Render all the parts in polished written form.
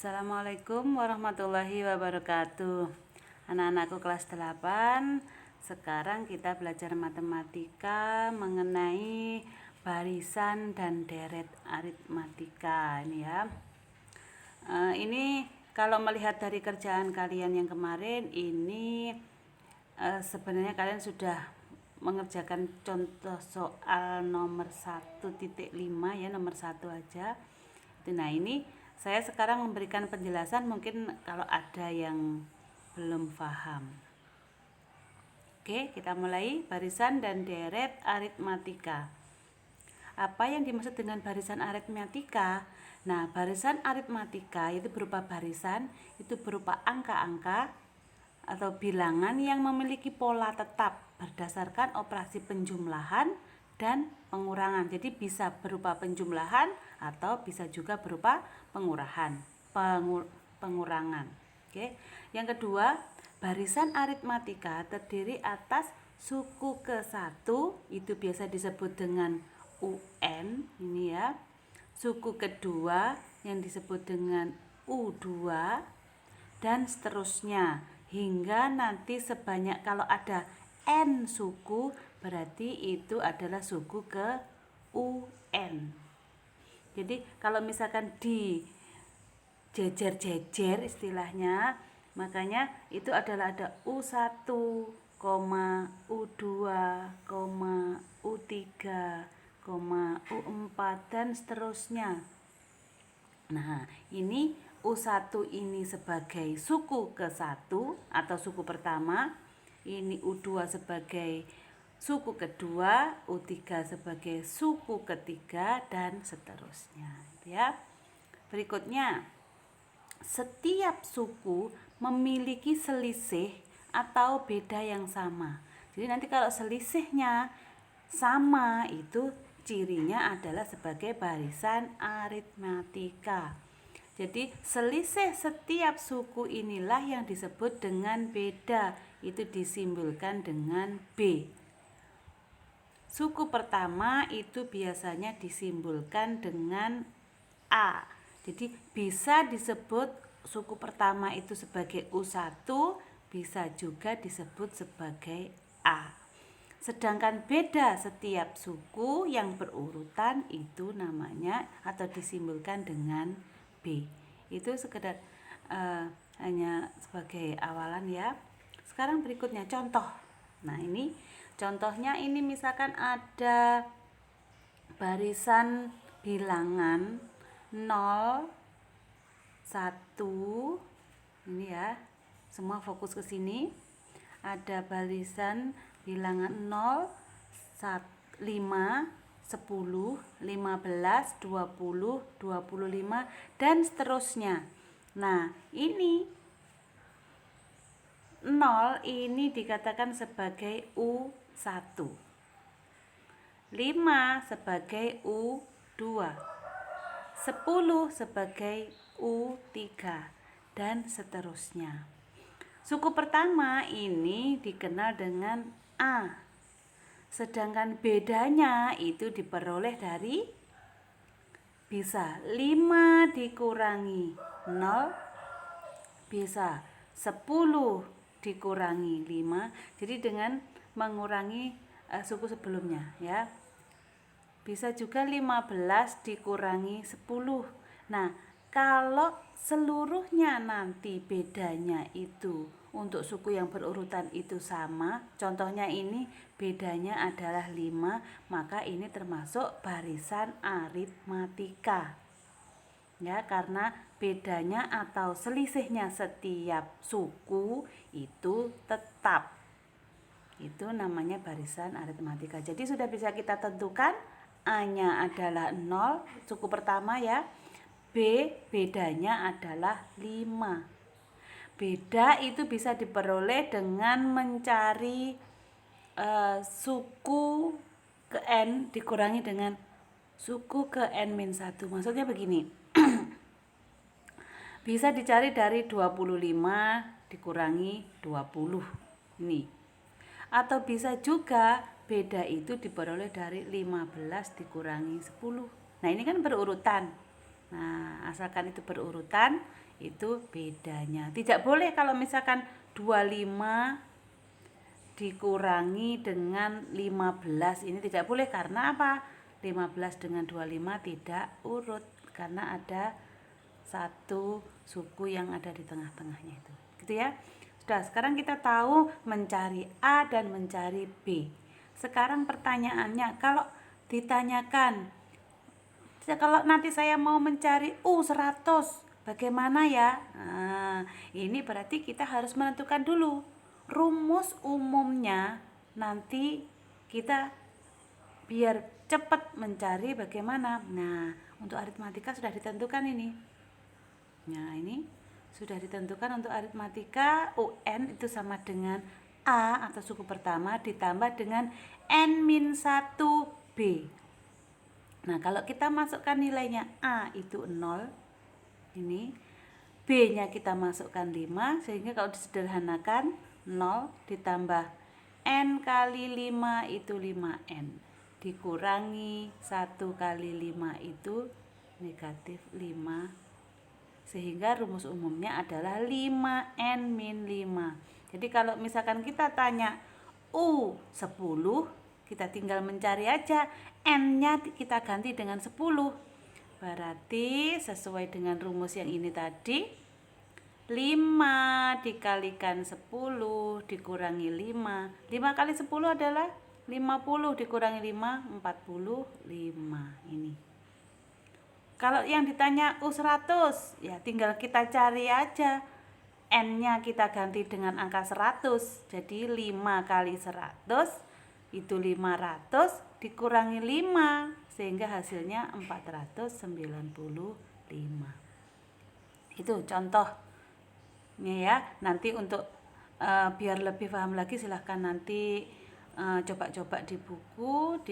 Assalamualaikum warahmatullahi wabarakatuh. Anak-anakku kelas 8, sekarang kita belajar matematika mengenai barisan dan deret aritmatika ini ya. Ini kalau melihat dari kerjaan kalian yang kemarin ini sebenarnya kalian sudah mengerjakan contoh soal nomor 1.5 ya, nomor 1 aja. Nah, ini saya sekarang memberikan penjelasan mungkin kalau ada yang belum paham. Oke, kita mulai barisan dan deret aritmatika. Apa yang dimaksud dengan barisan aritmatika? Nah, barisan aritmatika itu berupa barisan, itu berupa angka-angka atau bilangan yang memiliki pola tetap berdasarkan operasi penjumlahan dan pengurangan. Jadi bisa berupa penjumlahan atau bisa juga berupa pengurangan. Oke. Yang kedua, barisan aritmatika terdiri atas suku ke-1, itu biasa disebut dengan UN ini ya. Suku kedua yang disebut dengan U2 dan seterusnya hingga nanti sebanyak, kalau ada N suku berarti itu adalah suku ke UN. Jadi kalau misalkan di jejer-jejer istilahnya, makanya itu adalah ada U1, U2, U3, U4 dan seterusnya. Nah, ini U1 ini sebagai suku ke-1 atau suku pertama, ini U2 sebagai suku kedua, U3 sebagai suku ketiga dan seterusnya ya. Berikutnya, setiap suku memiliki selisih atau beda yang sama. Jadi nanti kalau selisihnya sama itu cirinya adalah sebagai barisan aritmatika. Jadi selisih setiap suku inilah yang disebut dengan beda, itu disimbolkan dengan B. Suku pertama itu biasanya disimbolkan dengan A. Jadi bisa disebut suku pertama itu sebagai U1, bisa juga disebut sebagai A. Sedangkan beda setiap suku yang berurutan itu namanya atau disimbolkan dengan B. Itu sekedar hanya sebagai awalan ya. Sekarang berikutnya contoh. Nah, ini contohnya, ini misalkan ada barisan bilangan 0, 1, ini ya, semua fokus ke sini. Ada barisan bilangan 0, 5, 10, 15, 20, 25 dan seterusnya. Nah, ini 0 ini dikatakan sebagai U1, 5 sebagai U2, 10 sebagai U3 dan seterusnya. Suku pertama ini dikenal dengan A, sedangkan bedanya itu diperoleh dari bisa 5 dikurangi 0, bisa 10 dikurangi 5. Jadi dengan mengurangi suku sebelumnya ya. Bisa juga 15 dikurangi 10. Nah, kalau seluruhnya nanti bedanya itu untuk suku yang berurutan itu sama, contohnya ini bedanya adalah 5, maka ini termasuk barisan aritmatika. Ya, karena bedanya atau selisihnya setiap suku itu tetap. Itu namanya barisan aritmatika. Jadi sudah bisa kita tentukan A-nya adalah 0, suku pertama ya. B, bedanya adalah 5. Beda itu bisa diperoleh dengan mencari suku ke N dikurangi dengan suku ke N-1. Maksudnya begini. Bisa dicari dari 25 dikurangi 20 ini. Atau bisa juga beda itu diperoleh dari 15 dikurangi 10. Nah, ini kan berurutan. Nah, asalkan itu berurutan, itu bedanya. Tidak boleh kalau misalkan 25 dikurangi dengan 15, ini tidak boleh. Karena apa? 15 dengan 25 tidak urut, karena ada satu suku yang ada di tengah-tengahnya itu. Gitu ya. Sudah, sekarang kita tahu mencari A dan mencari B. Sekarang pertanyaannya, kalau ditanyakan, kalau nanti saya mau mencari U100, bagaimana ya? Nah, ini berarti kita harus menentukan dulu rumus umumnya. Nanti kita biar cepat mencari bagaimana. Nah, untuk aritmatika sudah ditentukan ini. Nah, ini sudah ditentukan untuk aritmatika. UN itu sama dengan A atau suku pertama ditambah dengan N-1B. Nah, kalau kita masukkan nilainya A itu 0, ini B-nya kita masukkan 5, sehingga kalau disederhanakan 0 ditambah N kali 5 itu 5N, dikurangi 1 kali 5 itu negatif 5, sehingga rumus umumnya adalah 5N min 5. Jadi kalau misalkan kita tanya U10, kita tinggal mencari aja, N-nya kita ganti dengan 10. Berarti sesuai dengan rumus yang ini tadi, 5 dikalikan 10 dikurangi 5. 5 kali 10 adalah 50, dikurangi 5, 45. Ini. Kalau yang ditanya U100, ya tinggal kita cari aja. N-nya kita ganti dengan angka 100. Jadi 5 kali 100 itu 500 dikurangi 5, sehingga hasilnya 495. Itu contohnya ya. Nanti untuk biar lebih paham lagi, silahkan nanti coba-coba di buku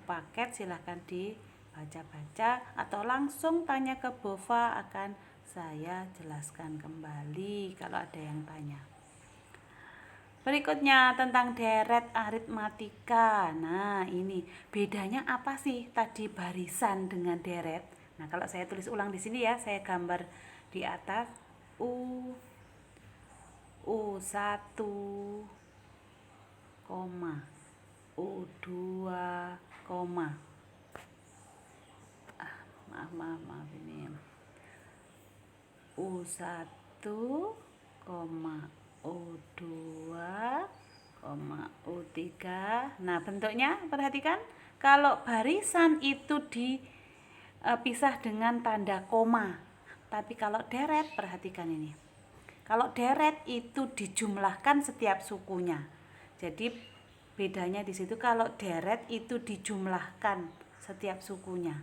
paket, silahkan dibaca-baca, atau langsung tanya ke Bova, akan saya jelaskan kembali kalau ada yang tanya. Berikutnya tentang deret aritmatika. Nah, ini bedanya apa sih tadi barisan dengan deret? Nah, kalau saya tulis ulang di sini ya, saya gambar di atas U1, U2, maaf ini U1, U2, U3. Nah, bentuknya perhatikan. Kalau barisan itu dipisah dengan tanda koma. Tapi kalau deret, perhatikan ini. Kalau deret itu dijumlahkan setiap sukunya. Jadi bedanya di situ, kalau deret itu dijumlahkan setiap sukunya.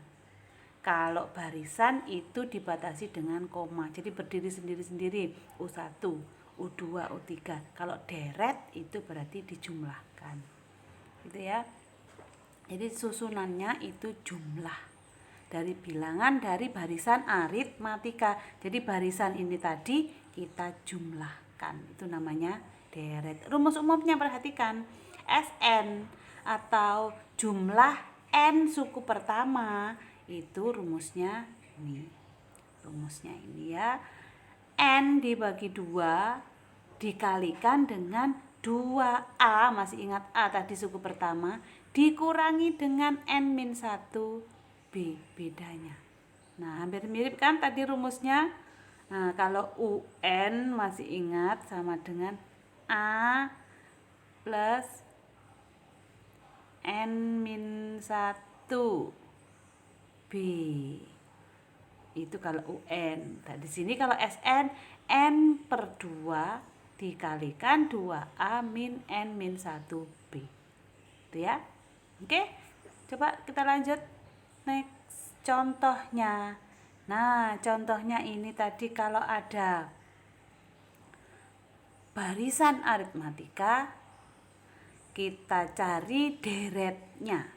Kalau barisan itu dibatasi dengan koma. Jadi berdiri sendiri-sendiri, U1, U2, U3. Kalau deret itu berarti dijumlahkan. Gitu ya. Jadi susunannya itu jumlah dari bilangan dari barisan aritmatika. Jadi barisan ini tadi kita jumlahkan. Itu namanya deret. Rumus umumnya perhatikan. SN atau jumlah N suku pertama, itu rumusnya ini. Rumusnya ini ya. N dibagi 2 dikalikan dengan 2A, masih ingat A tadi suku pertama, dikurangi dengan N-1B, bedanya. Nah, hampir mirip kan tadi rumusnya. Nah, kalau UN masih ingat sama dengan A plus N-1B. Itu kalau UN. Nah, di sini kalau SN, N/2 dikalikan 2A min N-1B. Itu ya. Oke, coba kita lanjut next contohnya. Nah, contohnya ini tadi kalau ada barisan aritmatika, kita cari deretnya.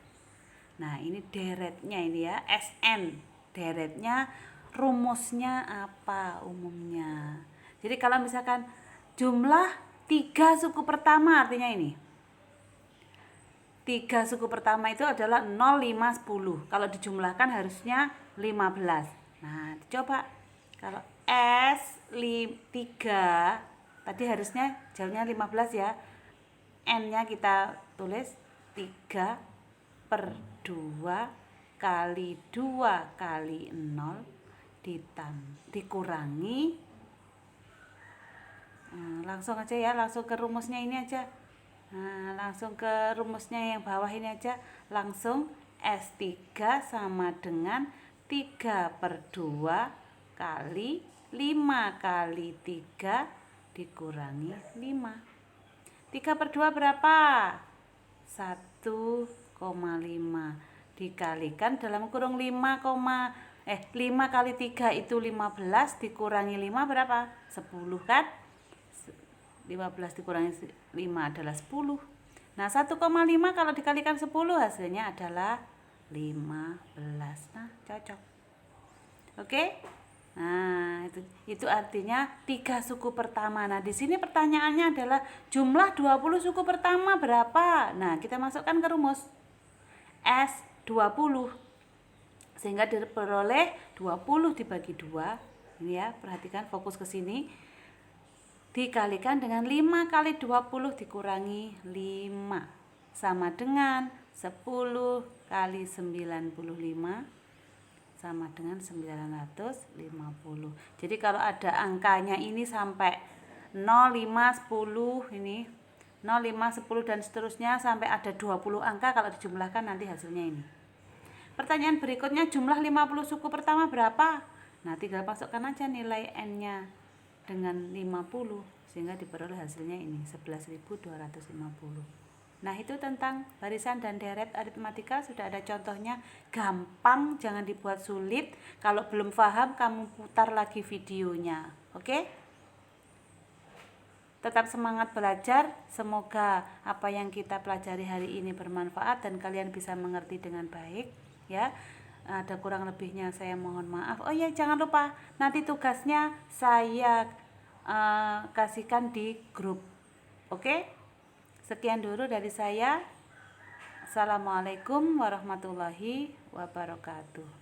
Nah, ini deretnya ini ya, SN. Deretnya rumusnya apa umumnya? Jadi kalau misalkan jumlah 3 suku pertama, artinya ini 3 suku pertama itu adalah 0, 5, 10. Kalau dijumlahkan harusnya 15. Nah, coba kalau S 3 tadi harusnya jauhnya 15 ya. N-nya kita tulis 3/2 kali 2 kali 0 dikurangi, langsung aja ya, langsung ke rumusnya ini aja. Langsung ke rumusnya yang bawah ini aja. Langsung S3 sama dengan 3/2 kali 5 kali 3 dikurangi 5. 3/2 berapa? 1,5 dikalikan dalam kurung 5 kali 3 itu 15 dikurangi 5 berapa? 10 kan? 15 dikurangi 5 adalah 10. Nah, 1,5 kalau dikalikan 10 hasilnya adalah 15. Nah, cocok. Oke? Nah, itu artinya 3 suku pertama. Nah, di sini pertanyaannya adalah jumlah 20 suku pertama berapa? Nah, kita masukkan ke rumus S20. Sehingga diperoleh 20 dibagi 2. Ini ya, perhatikan, fokus ke sini. Dikalikan dengan 5 kali 20 dikurangi 5 sama dengan 10 kali 95 sama dengan 950. Jadi kalau ada angkanya ini sampai 0, 5, 10 ini 0, 5, 10 dan seterusnya sampai ada 20 angka, kalau dijumlahkan nanti hasilnya ini. Pertanyaan berikutnya, jumlah 50 suku pertama berapa? Nah, tinggal masukkan aja nilai N-nya dengan 50 sehingga diperoleh hasilnya ini 11.250. Nah, itu tentang barisan dan deret aritmatika, sudah ada contohnya, gampang, jangan dibuat sulit. Kalau belum paham kamu putar lagi videonya. Oke? Tetap semangat belajar, semoga apa yang kita pelajari hari ini bermanfaat dan kalian bisa mengerti dengan baik ya. Ada kurang lebihnya saya mohon maaf. Oh ya, jangan lupa nanti tugasnya saya kasihkan di grup. Oke? Sekian dulu dari saya. Assalamualaikum warahmatullahi wabarakatuh.